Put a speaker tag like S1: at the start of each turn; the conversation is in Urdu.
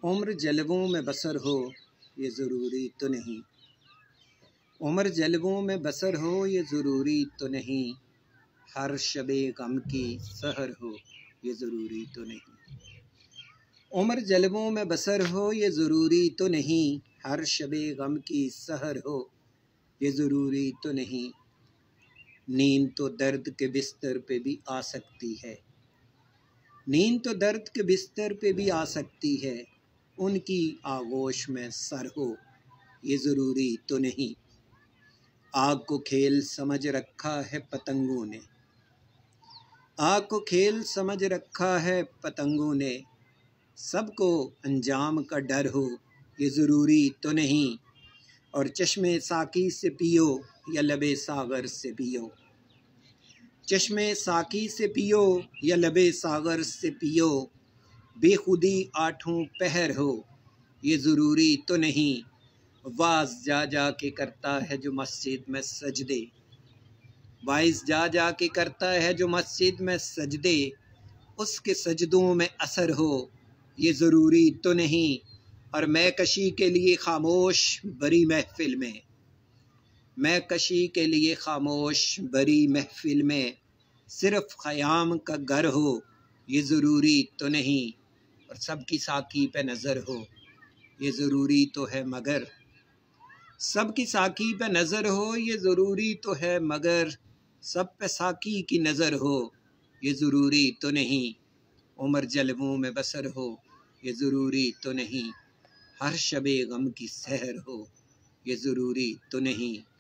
S1: عمر جلووں میں بسر ہو یہ ضروری تو نہیں، عمر جلووں میں بسر ہو یہ ضروری تو نہیں، ہر شب غم کی سحر ہو یہ ضروری تو نہیں، عمر جلووں میں بسر ہو یہ ضروری تو نہیں، ہر شب غم کی سحر ہو یہ ضروری تو نہیں، نیند تو درد کے بستر پہ بھی آ سکتی ہے، نیند تو درد کے بستر پہ بھی آ سکتی ہے، ان کی آغوش میں سر ہو یہ ضروری تو نہیں، آگ کو کھیل سمجھ رکھا ہے پتنگوں نے، آگ کو کھیل سمجھ رکھا ہے پتنگوں نے، سب کو انجام کا ڈر ہو یہ ضروری تو نہیں، اور چشمے ساقی سے پیو یا لبے ساغر سے پیو، چشمے ساقی سے پیو یا لبے ساغر سے پیو، بے خودی آٹھوں پہر ہو یہ ضروری تو نہیں، واعظ جا جا کے کرتا ہے جو مسجد میں سجدے، واعظ جا جا کے کرتا ہے جو مسجد میں سجدے، اس کے سجدوں میں اثر ہو یہ ضروری تو نہیں، اور میں کشی کے لیے خاموش بری محفل میں، میں کشی کے لیے خاموش بری محفل میں، صرف خیام کا گر ہو یہ ضروری تو نہیں، اور سب کی ساقی پہ نظر ہو یہ ضروری تو ہے مگر، سب کی ساقی پہ نظر ہو یہ ضروری تو ہے مگر، سب پہ ساقی کی نظر ہو یہ ضروری تو نہیں، عمر جلووں میں بسر ہو یہ ضروری تو نہیں، ہر شب غم کی سحر ہو یہ ضروری تو نہیں۔